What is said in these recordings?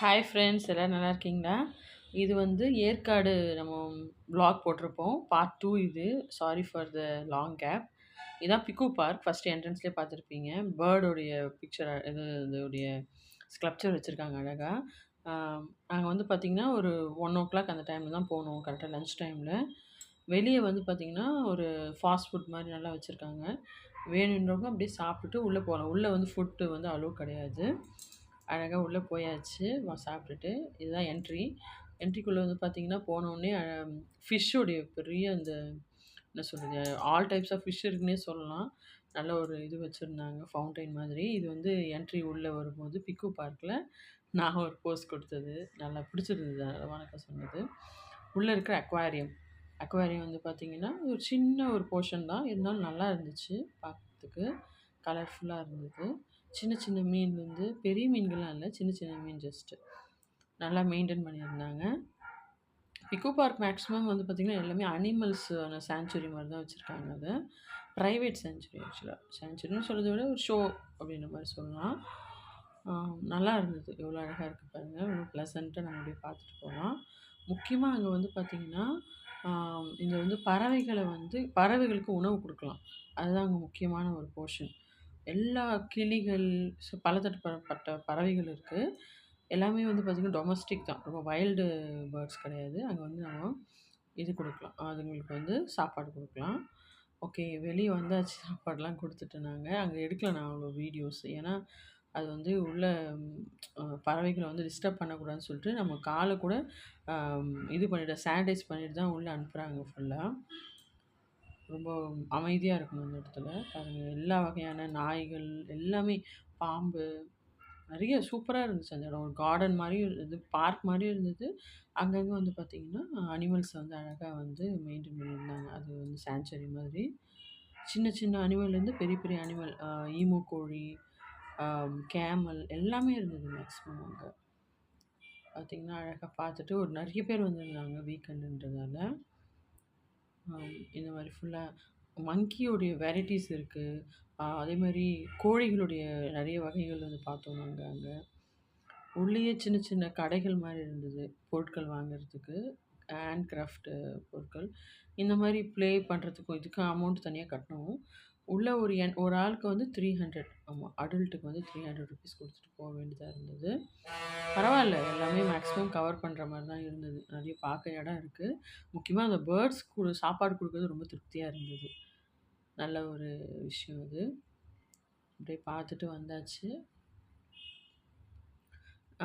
Hi friends எல்லோரும் நல்லா இருக்கீங்களா? இது வந்து ஏற்காடு நம்ம vlog போட்டிருப்போம். பார்ட் 2 இது. Sorry for the long gap. இதான் பிக்கு பார்க். ஃபர்ஸ்ட் என்ட்ரன்ஸ்லேயே பார்த்துருப்பீங்க. பேர்டோடைய பிக்சர் இதோடைய ஸ்கல்ப்சர் வச்சுருக்காங்க அழகா. நாங்கள் வந்து பார்த்திங்கன்னா ஒரு 1:00 அந்த டைமில் தான் போனோம். கரெக்டாக லஞ்ச் டைமில். வெளியே வந்து பார்த்திங்கன்னா ஒரு ஃபாஸ்ட் ஃபுட் மாதிரி நல்லா வச்சுருக்காங்க. வேணுன்றவங்க அப்படியே சாப்பிட்டுட்டு உள்ளே போகலாம். உள்ளே வந்து ஃபுட்டு வந்து அலோவ் கிடையாது. அழகா உள்ளே போயாச்சு. சாப்பிட்டுட்டு இதுதான் என்ட்ரி. என்ட்ரிக்குள்ளே வந்து பார்த்தீங்கன்னா, போனோனே ஃபிஷ்ஷுடைய பெரிய அந்த என்ன சொல்றது? ஆல் டைப்ஸ் ஆஃப் ஃபிஷ் இருக்குன்னே சொல்லலாம். நல்ல ஒரு இது வச்சிருந்தாங்க. ஃபவுண்டைன் மாதிரி. இது வந்து என்ட்ரி உள்ள வரும்போது பிக்கு பார்க்ல நான் ஒரு போஸ் குடுத்தது. நல்லா பிடிச்சிருந்தது. வணக்கம் சொன்னது. உள்ள இருக்கிற அக்வாரியம். அக்வாரியம் வந்து பார்த்தீங்கன்னா, ஒரு சின்ன ஒரு போர்ஷன் தான். இருந்தாலும் நல்லா இருந்துச்சு பார்க்கறதுக்கு. கலர்ஃபுல்லா இருந்தது. சின்ன சின்ன மீன் வந்து பெரிய மீன்கள்லாம் இல்ல. சின்ன சின்ன மீன் ஜஸ்ட்டு. நல்லா மெயின்டெயின் பண்ணியிருந்தாங்க. பிக்கோ பார்க் மேக்ஸிமம் வந்து பார்த்திங்கன்னா, எல்லாமே அனிமல்ஸான சாங்சுரி மாரி தான் வச்சுருக்காங்க அத. பிரைவேட் சாங்சுரி ஆக்சுவலா. சாங்சுரின்னு சொல்றத விட ஒரு ஷோ அப்படின்ற மாரி சொல்லலாம். நல்லா இருந்தது. எவ்வளோ அழகா இருக்கு பாருங்க. ரொம்ப ப்ளசன்ட்டா நம்ம அப்படியே பார்த்துட்டு போலாம். முக்கியமா அங்க வந்து பார்த்திங்கன்னா, இங்க வந்து பறவைகளுக்கு உணவு குடுக்கலாம். அதுதான் அங்க முக்கியமான ஒரு போர்ஷன். எல்லா கிளிகள், பலதரப்பட்ட பறவைகள் இருக்கு. எல்லாமே வந்து பார்த்திங்கன்னா, டொமஸ்டிக் தான். ரொம்ப வைல்டு பேர்ட்ஸ் கிடையாது. அங்க வந்து நம்ம இது குடுக்கலாம். அதுங்களுக்கு வந்து சாப்பாடு குடுக்கலாம். ஓகே. வெளிய வந்தாச்சு. சாப்பாடுலாம் குடுத்துட்டு நாங்க. அங்க எடுக்கல நான் அவ்வளோ வீடியோஸ். ஏன்னா, அது வந்து உள்ள பறவைகள வந்து டிஸ்டர்ப் பண்ணக்கூடாதுன்னு சொல்லிட்டு, நம்ம கால கூட அ இது பண்ணிட்டு சானிடைஸ் பண்ணிட்டு தான் உள்ள அனுப்புறாங்க ஃபுல்லா. ரொம்ப அமைதியா இருக்கணும் அந்த இடத்துல. பாருங்க எல்லா வகையான நாய்கள், எல்லாமே பாம்பு நெறைய சூப்பரா இருந்துச்சு அந்த இடம். ஒரு கார்டன் மாரியும் இருந்தது, பார்க் மாரியும் இருந்தது. அங்கங்க வந்து பார்த்தீங்கன்னா, அனிமல்ஸ் வந்து அழகா வந்து மெயின்டெயின் பண்ணியிருந்தாங்க. அது வந்து சாங்சுரி மாதிரி. சின்ன சின்ன அனிமல்லேருந்து பெரிய பெரிய அனிமல் ஈமு கோழி, கேமல் எல்லாமே இருந்தது மேக்ஸிமம் அங்க. பார்த்தீங்கன்னா, அழகா பார்த்துட்டு ஒரு நெறைய பேர் வந்திருந்தாங்க வீக்கெண்டுன்றதால. இந்த மாரி ஃபுல்லா மங்கியோடைய வெரைட்டீஸ் இருக்கு. அதேமாரி கோழிகளுடைய நெறைய வகைகள் வந்து பார்த்தோம் நாங்க அங்க. உள்ளேயே சின்ன சின்ன கடைகள் மாரி இருந்தது. பொருட்கள் வாங்குறதுக்கு. ஹேண்ட் கிராஃப்ட்டு பொருட்கள். இந்த மாரி ப்ளே பண்ணுறதுக்கும் இதுக்கும் அமௌண்ட் தனியா கட்டணும். உள்ள ஒரு ஆளுக்கு வந்து 300 ஆமா. அடல்ட்டுக்கு வந்து ₹300 குடுத்துட்டு போ வேண்டியதா இருந்தது. பரவால்ல. எல்லாமே மேக்ஸிமம் கவர் பண்ற மாரி தான் இருந்தது. நெறைய பார்க்க இடம் இருக்கு. முக்கியமா அந்த பேர்ட்ஸ்க்கு சாப்பாடு குடுக்குறது ரொம்ப திருப்தியா இருந்தது. நல்ல ஒரு விஷயம் அது. அப்படியே பார்த்துட்டு வந்தாச்சு.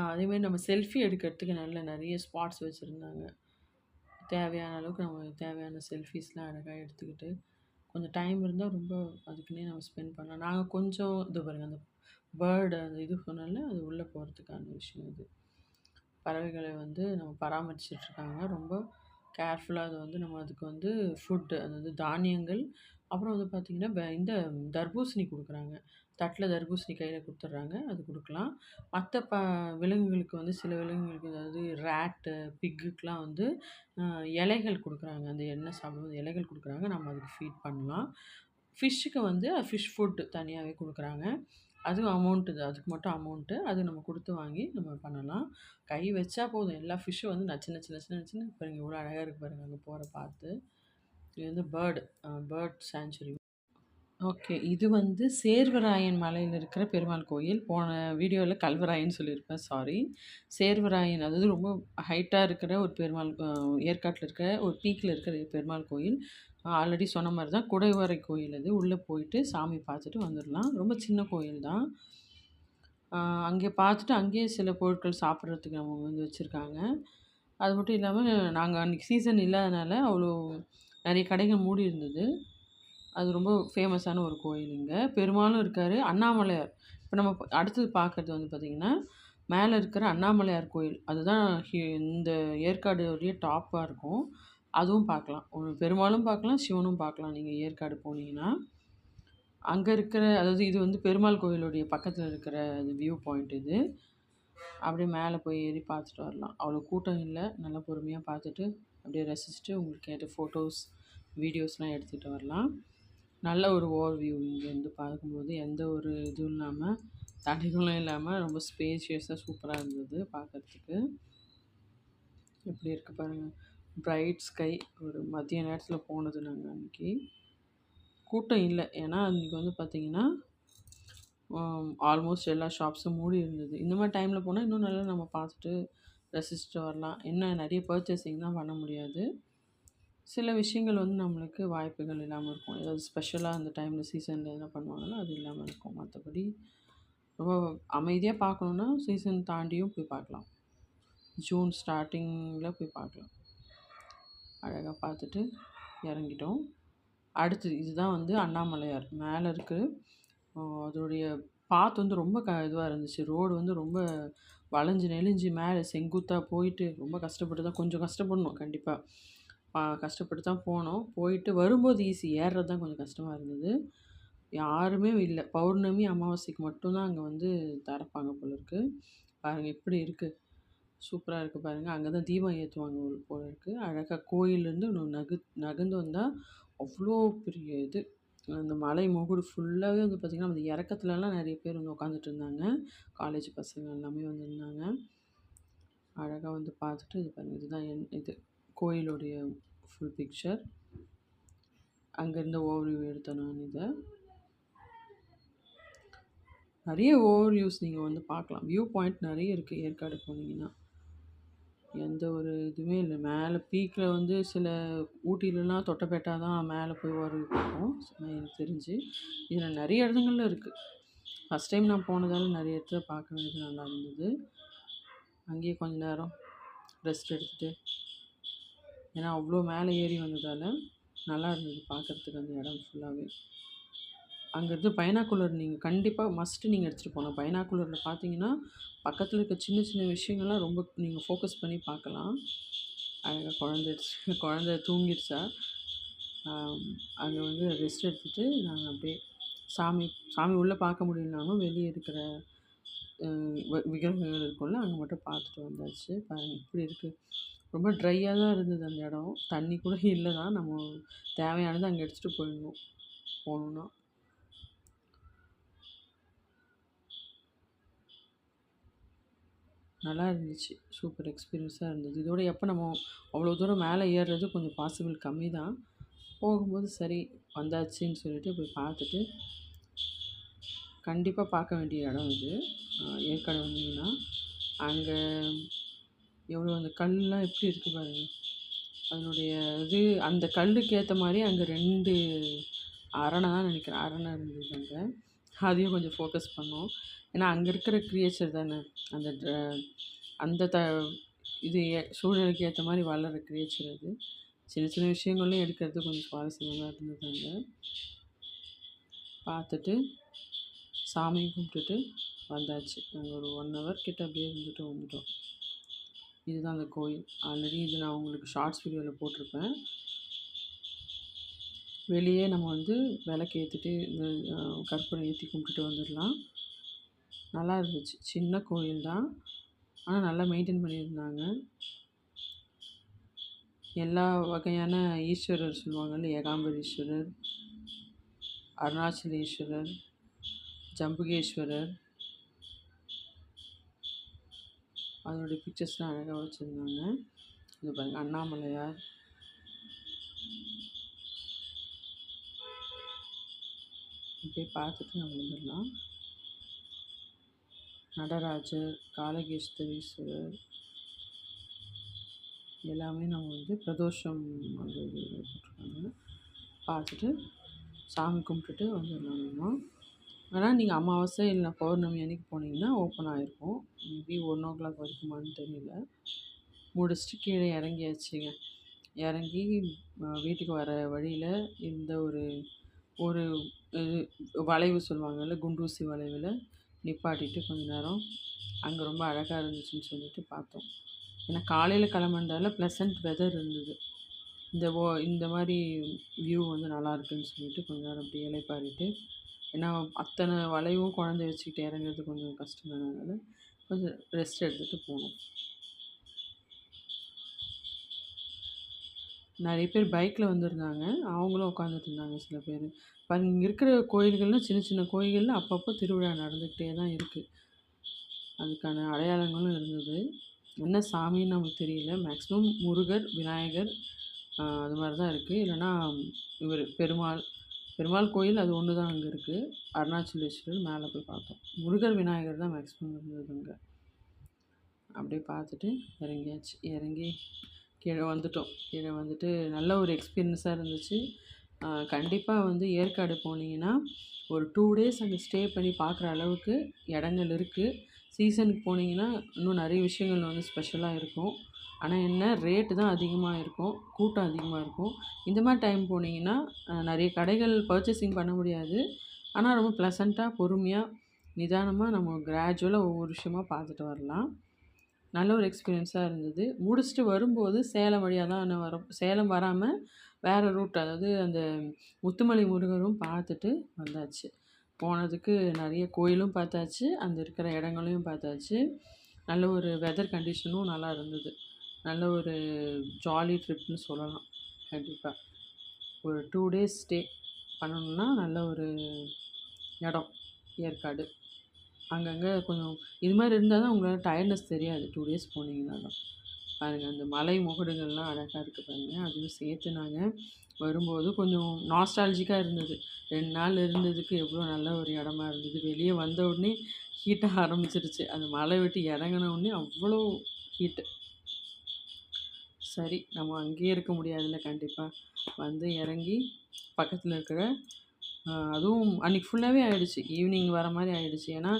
அதேமாரி நம்ம செல்ஃபி எடுக்கிறதுக்கு நெறைய ஸ்பாட்ஸ் வச்சிருந்தாங்க. தேவையான அளவுக்கு நம்ம தேவையான செல்ஃபீஸ்லாம் அழகா எடுத்துக்கிட்டு, கொஞ்சம் டைம் இருந்தா ரொம்ப அதுக்குன்னே நம்ம ஸ்பெண்ட் பண்ணலாம். நாங்க கொஞ்சம் இதோ பாருங்க அந்த அந்த இது சொன்னேன்ல, அது உள்ள போறதுக்கான விஷயம் இது. பறவைகள வந்து நம்ம பராமரிச்சுட்ருக்காங்க. ரொம்ப கேர்ஃபுல்லா அத வந்து நம்ம அதுக்கு வந்து அதாவது தானியங்கள், அப்புறம் வந்து பார்த்தீங்கன்னா, இந்த தர்பூசணி குடுக்குறாங்க. தட்ல தர்பூசணி கையில குடுத்துடுறாங்க. அது குடுக்கலாம். மத்த விலங்குகளுக்கு வந்து சில விலங்குகளுக்கு அதாவது பிக்குக்குலாம் வந்து அ இலைகள் குடுக்குறாங்க. அந்த எண்ணெய் சாப்பிடும்போது இலைகள் குடுக்குறாங்க. நம்ம அதுக்கு ஃபீட் பண்ணலாம். ஃபிஷ்ஷுக்கு வந்து ஃபிஷ் ஃபுட் தனியாவே குடுக்குறாங்க. அதுவும் அமௌண்ட்டு தான். அதுக்கு மட்டும் அமௌண்ட்டு. அது நம்ம குடுத்து வாங்கி நம்ம பண்ணலாம். கை வச்சா போதும். எல்லா ஃபிஷ்ஷும் வந்து நச்சு நச்சு நச்சு நச்சுன்னு பாருங்க எவ்வளோ அழகா இருக்கு பாருங்க அங்க போற பார்த்து. இது வந்து பேர்ட் சாங்சுரி. ஓகே. இது வந்து சேர்வராயன் மலையில இருக்கிற பெருமாள் கோயில். போன வீடியோல கல்வராயன்னு சொல்லியிருப்பேன். சாரி. சேர்வராயன் அதாவது ரொம்ப ஹைட்டா இருக்கிற ஒரு பெருமாள் ஏற்காட்ல இருக்கிற ஒரு பீக்ல இருக்கிற பெருமாள் கோயில். ஆல்ரெடி சொன்ன மாரி தான் குடைவரை கோயில் அது. உள்ள போயிட்டு சாமி பார்த்துட்டு வந்துரலாம். ரொம்ப சின்ன கோயில் தான். அங்கே பார்த்துட்டு அங்கேயே சில பொருட்கள் சாப்பிட்றதுக்கு அவங்க வந்து வச்சுருக்காங்க. அது மட்டும் இல்லாம நாங்க அன்னைக்கு சீசன் இல்லாதனால அவ்வளோ நெறைய கடைகள் மூடி இருந்தது. அது ரொம்ப ஃபேமஸான ஒரு கோயில் இங்க. பெருமாளும் இருக்காரு. அண்ணாமலையார். இப்ப நம்ம அடுத்தது பார்க்கறது வந்து பார்த்தீங்கன்னா, மேல இருக்கிற அண்ணாமலையார் கோயில். அதுதான் இந்த ஏற்காடுடைய டாப்பா இருக்கும். அதுவும் பார்க்கலாம். பெருமாளும் பார்க்கலாம், சிவனும் பார்க்கலாம் நீங்க ஏற்காடு போனீங்கன்னா. அங்க இருக்கிற அதாவது இது வந்து பெருமாள் கோயிலுடைய பக்கத்துல இருக்கிற வியூ பாயிண்ட் இது. அப்படியே மேல போய் ஏறி பார்த்துட்டு வரலாம். அவ்வளோ கூட்டம் இல்ல. நல்லா பொறுமையா பார்த்துட்டு, அப்படியே ரசிச்சுட்டு உங்களுக்கு ஏத்த ஃபோட்டோஸ், வீடியோஸ்லாம் எடுத்துட்டு வரலாம். நல்ல ஒரு ஓவர் வியூ இங்கேருந்து பார்க்கும்போது எந்த ஒரு இதுவும் இல்லாம, தடைகளும் இல்லாமல் ரொம்ப ஸ்பேஷியஸாக சூப்பராக இருந்தது பார்க்குறதுக்கு. எப்படி இருக்கு பாருங்கள், பிரைட் ஸ்கை. ஒரு மதிய நேரத்தில் போனது நாங்கள் அன்றைக்கி. கூட்டம் இல்லை, ஏன்னா அன்றைக்கி வந்து பார்த்திங்கன்னா ஆல்மோஸ்ட் எல்லா ஷாப்ஸும் மூடி இருந்தது. இந்த மாதிரி டைமில் போனால் இன்னும் நல்லா நம்ம பார்த்துட்டு ரசிச்சுட்டு வரலாம். என்ன நிறைய பர்ச்சேசிங் தான் பண்ண முடியாது. சில விஷயங்கள் வந்து நம்மளுக்கு வாய்ப்புகள் இல்லாமல் இருக்கும். ஏதாவது ஸ்பெஷலாக அந்த டைமில் சீசனில் என்ன பண்ணுவாங்களோ அது இல்லாமல் இருக்கும். மற்றபடி ரொம்ப அமைதியாக பார்க்கணுன்னா சீசன் தாண்டியும் போய் பார்க்கலாம். ஜூன் ஸ்டார்டிங்கில் போய் பார்க்கலாம். அழகாக பார்த்துட்டு இறங்கிட்டோம். அடுத்தது இதுதான் வந்து அண்ணாமலையார் மேலே இருக்குது. அதோடைய பாத் வந்து ரொம்ப இதுவாக இருந்துச்சு. ரோடு வந்து ரொம்ப வளைஞ்சு நெளிஞ்சு மேலே செங்குத்தாக போயிட்டு ரொம்ப கஷ்டப்பட்டு தான், கொஞ்சம் கஷ்டப்படணும் கண்டிப்பாக, கஷ்டப்பட்டு தான் போனோம். போயிட்டு வரும்போது ஈஸி, ஏறுறது தான் கொஞ்சம் கஷ்டமாக இருந்தது. யாருமே இல்லை. பௌர்ணமி அமாவாசைக்கு மட்டும்தான் அங்கே வந்து திறப்பாங்க போல இருக்குது. பாருங்கள் எப்படி இருக்குது, சூப்பராக இருக்குது பாருங்கள். அங்கே தான் தீபம் ஏற்றுவாங்க போல இருக்குது. அழகாக கோயிலேருந்து நகர்ந்து வந்தால் அவ்வளோ பெரிய இது. அந்த மலை முகுடு ஃபுல்லாகவே வந்து பார்த்திங்கன்னா அந்த இறக்கத்துலலாம் நிறைய பேர் வந்து உட்காந்துட்டு இருந்தாங்க. காலேஜ் பசங்க எல்லாமே வந்திருந்தாங்க. அழகாக வந்து பார்த்துட்டு இது பாருங்கள், இதுதான் இது கோயிலுடைய ஃபுல் பிக்சர். அங்கேருந்து ஓவர்வியூ எடுத்தேன் நான். இதை நிறைய ஓவர்வியூஸ் நீங்கள் வந்து பார்க்கலாம். வியூ பாயிண்ட் நிறைய இருக்குது ஏற்காடு போனீங்கன்னா. எந்த ஒரு இதுவுமே இல்லை. மேலே பீக்கில் வந்து சில ஊட்டிலலாம் தொட்டபெட்டா தான் மேலே போய் இருக்கும் எனக்கு தெரிஞ்சு. இதில் நிறைய இடங்கள்ல இருக்குது. ஃபஸ்ட் டைம் நான் போனதால் நிறைய இடத்துல பார்க்க வேண்டியது நல்லா இருந்தது. அங்கேயே கொஞ்ச நேரம் ரெஸ்ட் எடுத்துகிட்டு, ஏன்னா அவ்வளோ மேலே ஏறி வந்ததால் நல்லா இருந்தது பார்க்குறதுக்கு அந்த இடம் ஃபுல்லாகவே. அங்கேருந்து பைனாக்குலர் நீங்கள் கண்டிப்பாக மஸ்ட்டு நீங்கள் எடுத்துகிட்டு போகணும். பைனாக்குலரில் பார்த்தீங்கன்னா பக்கத்தில் இருக்க சின்ன சின்ன விஷயங்கள்லாம் ரொம்ப நீங்கள் ஃபோக்கஸ் பண்ணி பார்க்கலாம். அழகாக குழந்தை தூங்கிடுச்சா, அங்கே வந்து ரெஸ்ட் எடுத்துகிட்டு நாங்கள் அப்படியே சாமி உள்ளே பார்க்க முடியலனாலும் வெளியே இருக்கிற விக்கிரகங்கள் இருக்கும்ல, அங்கே மட்டும் பார்த்துட்டு வந்தாச்சு. பாருங்கள் எப்படி இருக்குது, ரொம்ப ட்ரையாக தான் இருந்தது அந்த இடம். தண்ணி கூட இல்லை தான். நம்ம தேவையானது அங்கே எடுத்துகிட்டு போகணுன்னா. நல்லா இருந்துச்சு. சூப்பர் எக்ஸ்பீரியன்ஸாக இருந்தது. இதோட எப்போ நம்ம அவ்வளோ தூரம் மேலே ஏறுறது கொஞ்சம் பாசிபிள் கம்மி தான். போகும்போது சரி வந்தாச்சுன்னு சொல்லிட்டு போய் பார்த்துட்டு, கண்டிப்பாக பார்க்க வேண்டிய இடம் இது. ஏற்காடு வந்தீங்கன்னா அங்கே எவ்வளோ அந்த கல்லாம் எப்படி இருக்குது பாருங்கள். அதனுடைய இது அந்த கல்லுக்கு ஏற்ற மாதிரி அங்கே 2 அரணை தான் நினைக்கிறேன், அரணை இருந்தது அங்கே. அதையும் கொஞ்சம் ஃபோக்கஸ் பண்ணோம். ஏன்னா அங்கே இருக்கிற க்ரியேச்சர் தானே அந்த அந்த இது சூழ்நிலைக்கு ஏற்ற மாதிரி வளர்கிற க்ரியேச்சர் அது. சின்ன சின்ன விஷயங்களையும் எடுக்கிறது கொஞ்சம் சுவாரஸ்யமாக இருந்தது. அங்கே பார்த்துட்டு சாமியும் கும்பிட்டுட்டு வந்தாச்சு. நாங்கள் ஒரு 1 ஹவர் கிட்ட அப்படியே இருந்துட்டு வந்துட்டோம். இதுதான் அந்த கோயில். ஆல்ரெடி இது நான் உங்களுக்கு ஷார்ட்ஸ் வீடியோவில் போட்டிருப்பேன். வெளியே நம்ம வந்து விளக்கு ஏற்றிட்டு இந்த கற்பூரம் ஏற்றி கும்பிட்டுட்டு வந்துடலாம். நல்லா இருந்துச்சு. சின்ன கோயில் தான், ஆனால் நல்லா மெயின்டைன் பண்ணியிருந்தாங்க. எல்லா வகையான ஈஸ்வரர் சொல்லுவாங்கள்ல, ஏகாம்பரீஸ்வரர், அருணாச்சலேஸ்வரர், ஜம்புகேஸ்வரர், அதனுடைய பிக்சர்ஸ்லாம் அழகாக வச்சுருந்தாங்க. இது பாருங்கள், அண்ணாமலையார். போய் பார்த்துட்டு நம்ம வந்துடலாம். நடராஜர், காலகேஸ்வரீஸ்வரர் எல்லாமே நம்ம வந்து பிரதோஷம் வந்து போட்டிருக்காங்க. பார்த்துட்டு சாமி கும்பிட்டுட்டு வந்துடலாம் நம்ம. ஆனால் நீங்கள் அமாவாசை இல்லை பௌர்ணமி அன்றைக்கி போனீங்கன்னா ஓப்பன் ஆகிருக்கும். மேபி 1 o'clock வரைக்குமான்னு தெரியல. முடிச்சுட்டு கீழே இறங்கியாச்சுங்க. இறங்கி வீட்டுக்கு வர வழியில் இந்த ஒரு வளைவு சொல்லுவாங்கள்ல, குண்டூசி வளைவில் நிப்பாட்டிட்டு கொஞ்ச நேரம் அங்கே ரொம்ப அழகாக இருந்துச்சுன்னு சொல்லிட்டு பார்த்தோம். ஏன்னா காலையில் கிளம்புனதால ப்ளசன்ட் வெதர் இருந்தது. இந்த மாதிரி வியூ வந்து நல்லா இருக்குன்னு சொல்லிட்டு கொஞ்ச நேரம் அப்படி இலைப்பாரிட்டு, ஏன்னா அத்தனை வளைவும் குழந்தை வச்சுக்கிட்டு இறங்குறது கொஞ்சம் கஷ்டமானதுனால கொஞ்சம் ரெஸ்ட் எடுத்துகிட்டு போனோம். நெறைய பேர் பைக்கில் வந்திருந்தாங்க. அவங்களும் உட்காந்துட்டு இருந்தாங்க சில பேர். பாருங்க இங்கே இருக்கிற கோயில்கள்லாம் சின்ன சின்ன கோயில்கள்ல அப்பப்போ திருவிழா நடந்துக்கிட்டே தான் இருக்குது. அதுக்கான அடையாளங்களும் இருந்தது. என்ன சாமின்னு நமக்கு தெரியல. மேக்ஸிமம் முருகர், விநாயகர் அது மாரி தான் இருக்குது. இல்லைன்னா இவர் பெருமாள். பெருமாள் கோயில் அது ஒன்று தான் அங்கே இருக்குது. அருணாச்சலேஸ்வரர் மேலே போய் பார்த்தோம். முருகர், விநாயகர் தான் மேக்ஸிமம் இருந்தது அங்கே. அப்படியே பார்த்துட்டு இறங்கியாச்சு. இறங்கி கீழே வந்துட்டோம். கீழே வந்துட்டு நல்ல ஒரு எக்ஸ்பீரியன்ஸாக இருந்துச்சு. கண்டிப்பாக வந்து ஏற்காடு போனீங்கன்னா, ஒரு 2 டேஸ் அங்கே ஸ்டே பண்ணி பார்க்குற அளவுக்கு இடங்கள் இருக்குது. சீசனுக்கு போனீங்கன்னா, இன்னும் நிறைய விஷயங்கள் வந்து ஸ்பெஷலாக இருக்கும். ஆனால் என்ன ரேட்டு தான் அதிகமாக இருக்கும். கூட்டம் அதிகமாக இருக்கும். இந்த மாதிரி டைம் போனீங்கன்னா, நிறைய கடைகள் பர்ச்சேசிங் பண்ண முடியாது. ஆனால் ரொம்ப ப்ளசண்ட்டாக, பொறுமையாக, நிதானமாக நம்ம கிராஜுவலாக ஒவ்வொரு விஷயமா பார்த்துட்டு வரலாம். நல்ல ஒரு எக்ஸ்பீரியன்ஸாக இருந்தது. முடிச்சுட்டு வரும்போது சேலம் வழியா தான் நான் சேலம் வராம வேற ரூட், அதாவது அந்த முத்துமலை முருகரும் பார்த்துட்டு வந்தாச்சு. போனதுக்கு நிறைய கோயிலும் பார்த்தாச்சு. அந்த இருக்கிற இடங்களையும் பார்த்தாச்சு. நல்ல ஒரு வெதர் கண்டிஷனும் நல்லா இருந்தது. நல்ல ஒரு ஜாலி ட்ரிப்னு சொல்லலாம். கண்டிப்பா. ஒரு 2 டேஸ் ஸ்டே பண்ணணும்னா நல்ல ஒரு இடம் ஏற்காடு. அங்கங்கே கொஞ்சம் இது மாதிரி இருந்தால் தான் உங்களால் டயர்ட்னஸ் தெரியாது. 2 டேஸ் போனீங்கன்னா தான். பாருங்கள் அந்த மலை முகடுகள்லாம் அழகாக இருக்குது பாருங்கள். அதுவும் சேர்த்து நாங்கள் வரும்போது கொஞ்சம் நாஸ்டாலஜிக்காக இருந்தது. 2 நாள் இருந்ததுக்கு எவ்வளோ நல்ல ஒரு இடமா இருந்தது. வெளியே வந்த உடனே ஹீட்டாக ஆரம்பிச்சிருச்சு. அந்த மலை விட்டு இறங்குன உடனே அவ்வளோ ஹீட்டு. சரி நம்ம அங்கேயே இருக்க முடியாதுல்ல கண்டிப்பாக. வந்து இறங்கி பக்கத்தில் இருக்கிற அதுவும் அன்றைக்கி ஃபுல்லாகவே ஆகிடுச்சு. ஈவினிங் வர மாதிரி ஆகிடுச்சு. ஏன்னா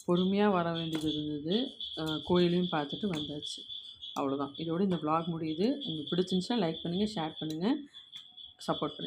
பொறுமையாக வர வேண்டியது இருந்தது. கோயிலையும் பார்த்துட்டு வந்தாச்சு. அவ்வளோதான். இதோட இந்த vlog முடியுது. உங்களுக்கு பிடிச்சிருந்துச்சுன்னா லைக் பண்ணுங்கள், ஷேர் பண்ணுங்கள், சப்போர்ட் பண்ணுங்கள்.